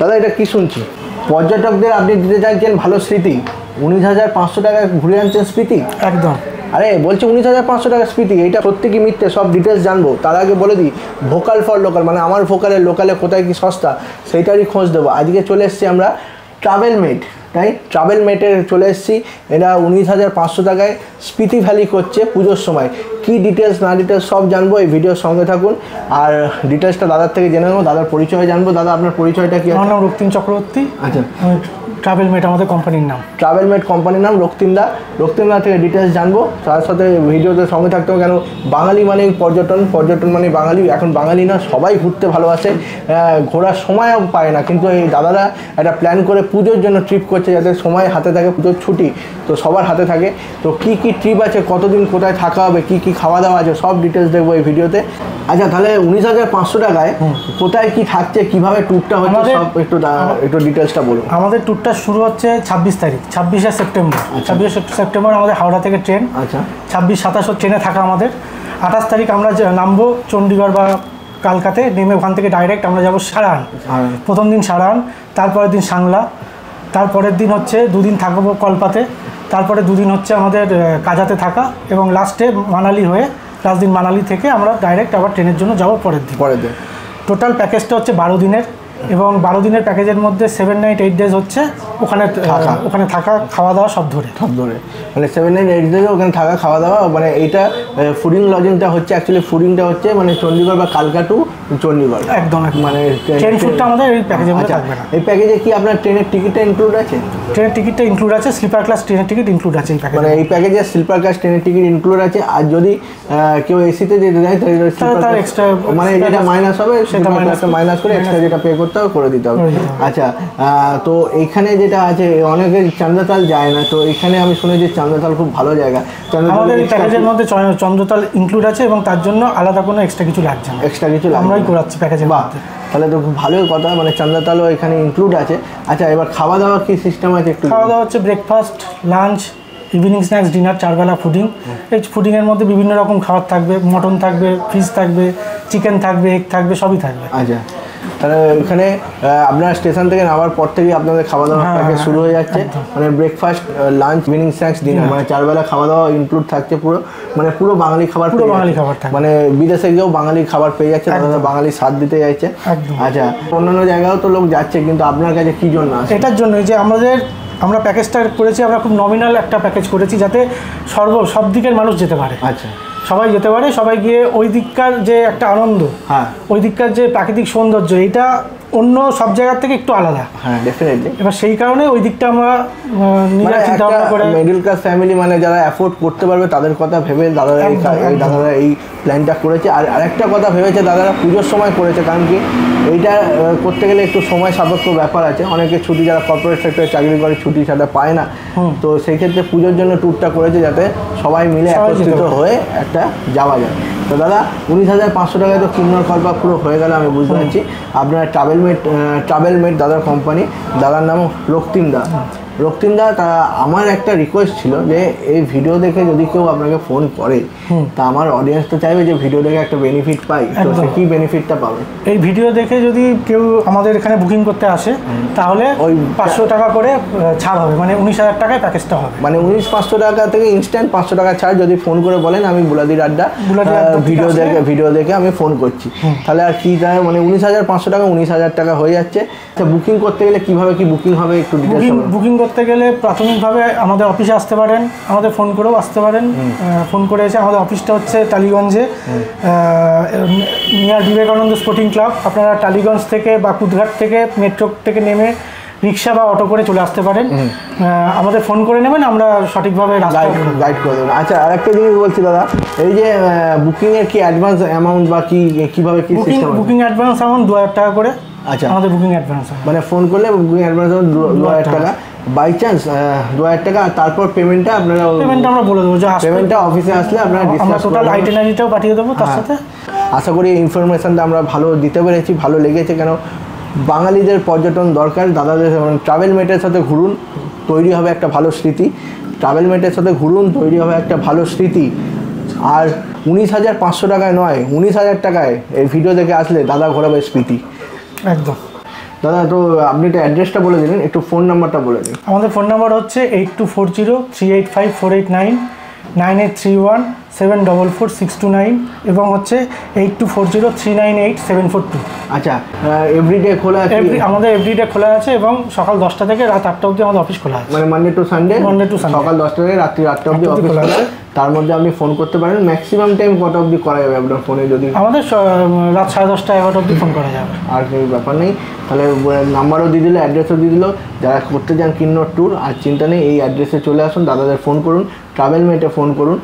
দাদা এটা কি শুনছি, পর্যটকদের আপনি দিতে চাইছেন ভালো স্মৃতি, 19,500 টাকায় ঘুরে আনছেন স্মৃতি? একদম। আরে বলছে 19,500 টাকা স্মৃতি, এইটা সত্যি কি মিথ্যে সব ডিটেলস জানবো। তার আগে বলে দিই, ভোকাল ফর লোকাল মানে আমার ভোকালের লোকালে কোথায় কি সস্তা সেইটারই খোঁজ দেবো। আজকে চলে এসেছি আমরা ট্রাভেল মেট, তাই ট্রাভেল মেটে চলে এসেছি। এরা 19,500 টাকায় স্পিতি ভ্যালি করছে পুজোর সময়। কি ডিটেলস না ডিটেলস সব জানবো, এই ভিডিওর সঙ্গে থাকুন। আর ডিটেলসটা দাদার থেকে জেনে নেবো, দাদার পরিচয় জানবো। দাদা আপনার পরিচয়টা কি? আমার নাম রক্তিম চক্রবর্তী। আচ্ছা, ট্রাভেল মেট আমাদের কোম্পানির নাম। ট্রাভেল মেট কোম্পানির নাম রক্তিমদা। রক্তিমদা থেকে ডিটেলস জানবো, তার সাথে ভিডিওতে সঙ্গে থাকতে হবে। কেন বাঙালি মানে পর্যটন, পর্যটন মানে বাঙালি। এখন বাঙালি না সবাই ঘুরতে ভালোবাসে, ঘোরার সময়ও পায় না, কিন্তু এই দাদারা একটা প্ল্যান করে পুজোর জন্য ট্রিপ করছে, যাতে সময় হাতে থাকে, পুজোর ছুটি তো সবার হাতে থাকে। তো কি কি ট্রিপ আছে, কতদিন কোথায় থাকা হবে, কি কি খাওয়া দাওয়া আছে, সব ডিটেলস দেখবো এই ভিডিওতে। আচ্ছা তাহলে 19,500 টাকায় কোথায় কি থাকছে, কিভাবে ট্যুরটা হচ্ছে, সব একটু ডিটেলসটা বলুন। আমাদের ট্যুরটা শুরু হচ্ছে 26 তারিখ, 26শে সেপ্টেম্বর। 26শে সেপ্টেম্বর আমাদের হাওড়া থেকে ট্রেন। আচ্ছা, 26-27 ট্রেনে থাকা আমাদের। 28 তারিখ আমরা নামবো চণ্ডীগড় বা কালকাতে, নেমে ওখান থেকে ডাইরেক্ট আমরা যাবো সারান। প্রথম দিন সারান, তারপরের দিন সাংলা, তারপরের দিন হচ্ছে 2 দিন থাকবো কলপাতে, তারপরে 2 দিন হচ্ছে আমাদের কাজাতে থাকা, এবং লাস্টে মানালি হয়ে লাস্ট দিন মানালি থেকে আমরা ডাইরেক্ট আবার ট্রেনের জন্য যাবো পরের দিন। টোটাল প্যাকেজটা হচ্ছে 12 দিনের, এবং 12 দিনের প্যাকেজের মধ্যে 7 নাইট 8 ডেজ হচ্ছে ওখানে থাকা খাওয়া দাওয়া সব ধরে মানে 7 নাইট 8 ডেজ ওখানে থাকা খাওয়া দাওয়া। মানে এইটা ফুডিং লজিংটা হচ্ছে অ্যাকচুয়ালি ফুডিংটা হচ্ছে মানে চণ্ডীগড় বা কালকা টু চণ্ডীগড় একদম। মানে ট্রেন ফুডটা আমাদের এই প্যাকেজের মধ্যে থাকবে না। এই প্যাকেজে কি আপনার ট্রেনের টিকিটটা ইনক্লুড আছে? ট্রেনের টিকিটটা ইনক্লুড আছে, স্লিপার ক্লাস ট্রেনের টিকিট ইনক্লুড আছে এই প্যাকেজে। মানে এই প্যাকেজে স্লিপার ক্লাস ট্রেনের টিকিট ইনক্লুড আছে। আর যদি কেউ এসিতে যেতে চায় তাহলে এক্সট্রা মানে যেটা মাইনাস হবে সেটা মাইনাস করে এক্সট্রা যেটা পে করতে হবে করে দিতে হবে। আচ্ছা, তো এইখানে যেটা আছে অনেকে চান্দাতাল যায় না, তো এখানে আমি শুনেছি চান্দাতাল খুব ভালো জায়গা। আমাদের এই প্যাকেজের মধ্যে চন্দ্রতাল ইনক্লুড আছে, এবং তার জন্য আলাদা কোনো এক্সট্রা কিছু লাগছে না। এক্সট্রা কিছু আমরাই করাচ্ছি প্যাকেজের মধ্যে। তাহলে তো খুব ভালোই কথা, মানে চান্দাতালও এখানে ইনক্লুড আছে। আচ্ছা, এবার খাওয়া দাওয়ার কি সিস্টেম আছে একটু? খাওয়া দাওয়া হচ্ছে breakfast, lunch, evening snacks, dinner, 4 বেলা ফুডিং। এই ফুডিংয়ের মধ্যে বিভিন্ন রকম খাবার থাকবে, মটন থাকবে, ফিশ থাকবে, চিকেন থাকবে, এগ থাকবে, সবই থাকবে। আচ্ছা, তাহলে এখানে আপনার স্টেশন থেকে নামার পর থেকেই আপনাদের খাওয়া দাওয়া প্যাকেজ শুরু হয়ে যাচ্ছে। মানে breakfast, lunch, evening snacks, dinner, মানে 4 বেলা খাওয়া দাওয়া ইনক্লুড থাকছে পুরো। মানে পুরো বাঙালি খাবার, পুরো বাঙালি খাবার থাকবে। মানে বিদেশে গিয়েও বাঙালি খাবার পেয়ে যাচ্ছে, তাদের বাঙালি স্বাদ দিতে যাচ্ছে। আচ্ছা, অন্যান্য জায়গায়ও তো লোক যাচ্ছে, কিন্তু আপনার কাছে কি জন্য আসে? এটার জন্যই যে আমরা প্যাকেজটা করেছি, আমরা খুব নমিনাল একটা প্যাকেজ করেছি, যাতে সব দিকের মানুষ যেতে পারে। আচ্ছা, সবাই যেতে পারে, সবাই গিয়ে ওই দিককার যে একটা আনন্দ, ওই দিককার যে প্রাকৃতিক সৌন্দর্য, এটা অন্য সব জায়গার থেকে একটু আলাদা। হ্যাঁ, ডেফিনেটলি। এবার সেই কারণে ওই দিকটা আমরা চিন্তা ভাবনা করে, মিডল ক্লাস ফ্যামিলি মানে যারা অ্যাফোর্ড করতে পারবে তাদের কথা ভেবে দাদারা এই প্ল্যানটা করেছে। আর আরেকটা কথা ভেবেছে দাদারা, পুজোর সময় করেছে, কারণ কি এইটা করতে গেলে একটু সময় সাপেক্ষ ব্যাপার আছে। অনেকে ছুটি, যারা কর্পোরেট সেক্টরে চাকরি করে ছুটি সাথে পায় না, তো সেই ক্ষেত্রে পুজোর জন্য ট্যুরটা করেছে, যাতে সবাই মিলে একত্রিত হয়ে একটা যাওয়া যায়। তো দাদা 19,500 টাকায় তো কিন্নর কল্পা পুরো হয়ে গেল, আমি বুঝতে পারছি। আপনার ট্রাভেল মেট দাদার কোম্পানি, দাদার নাম রক্তিমদা। রক্তিমদা, তা আমার একটা রিকোয়েস্ট ছিল যে এই ভিডিও দেখে যদি কেউ আপনাকে ফোন করে, তা আমার অডিয়েন্স তো চাইবে যে ভিডিও দেখে একটা বেনিফিট পাই, তো সে কি বেনিফিটটা পাবে? এই ভিডিও দেখে যদি কেউ আমাদের এখানে বুকিং করতে আসে, তাহলে ওই 500 টাকা করে ছাড় হবে, মানে 19,000 টাকায় প্যাকেজটা হবে। মানে 19,500 টাকা থেকে ইনস্ট্যান্ট 500 টাকা ছাড় যদি ফোন করে বলেন আমি বুলাদির আড্ডা ভিডিও দেখে আমি ফোন করছি, তাহলে আর কি তাই মানে 19,500 টাকা 19,000 টাকা হয়ে যাচ্ছে। আচ্ছা, বুকিং করতে গেলে কিভাবে কি বুকিং হবে একটু ডিটেইলস? বুকিং করতে গেলে প্রাথমিকভাবে আমাদের অফিসে আসতে পারেন, আমাদের ফোন করেও আসতে পারেন। ফোন করে এসে, আমাদের অফিসটা হচ্ছে টালিগঞ্জে, নিয়ার বিবেকানন্দ স্পোর্টিং ক্লাব। আপনারা টালিগঞ্জ থেকে বা কুদঘাট থেকে মেট্রো থেকে নেমে রিক্সা বা অটো করে চলে আসতে পারেন। আমাদের ফোন করে নেবেন, আমরা সঠিকভাবে গাইড করে দেবেন। আচ্ছা, আরেকটা জিনিস বলছি দাদা, এই যে বুকিংয়ের কি অ্যাডভান্স অ্যামাউন্ট বা কীভাবে কি সিস্টেম? বুকিং অ্যাডভান্স অ্যামাউন্ট 2,000 টাকা করে। আচ্ছা, আমাদের বুকিং অ্যাডভান্স মানে ফোন করলে বুকিং অ্যাডভান্স 2,000 টাকা, বাই চান্স 2,000 টাকা। আর তারপর পেমেন্টটা আমরা বলে দেবো, যে পেমেন্টটা অফিসে আসলে আমরা টোটাল আইটেনারিটাও পাঠিয়ে দেবো তার সাথে। আশা করি ইনফরমেশনটা আমরা ভালো দিতে পেরেছি, ভালো লেগেছে। কেন বাঙালিদের পর্যটন দরকার, দাদাদের ট্রাভেল মেটের সাথে ঘুরুন, তৈরি হবে একটা ভালো স্মৃতি। ট্রাভেল মেটের সাথে ঘুরুন, তৈরি হবে একটা ভালো স্মৃতি। আর 19,500 টাকায় নয়, 19,000 টাকায় এই ভিডিও দেখে আসলে দাদা ঘোরাবে স্মৃতি। একদম। দাদা তো আপনি তো অ্যাড্রেসটা বলে দিলেন, একটু ফোন নাম্বারটা বলে দিন। আমাদের ফোন নাম্বার হচ্ছে 8240385489, 9831744629 এবং হচ্ছে 8240398742। আচ্ছা, এভরিডে খোলা আছে? আমাদের এভরিডে খোলা আছে এবং সকাল 10টা থেকে রাত 8টা অবধি আমাদের অফিস খোলা আছে। মানে মানডে টু সানডে Sunday। সকাল 10টা থেকে রাত্রি 8টা অবধি অফিস খোলা আছে। তার মধ্যে আপনি ফোন করতে পারেন। ম্যাক্সিমাম টাইম কত অবধি করা যাবে আপনার ফোনে? যদি আমাদের রাত 10:30 11টা অবধি ফোন করা যাবে। আর কোনো ব্যাপার নেই। তাহলে নাম্বারও দিয়ে দিল, অ্যাড্রেসও দিয়ে দিল। যারা করতে চান কিন্নর ট্যুর, আর চিন্তা নেই, এই অ্যাড্রেসে চলে আসুন, দাদাদের ফোন করুন, ট্রাভেল মেটে ফোন করুন।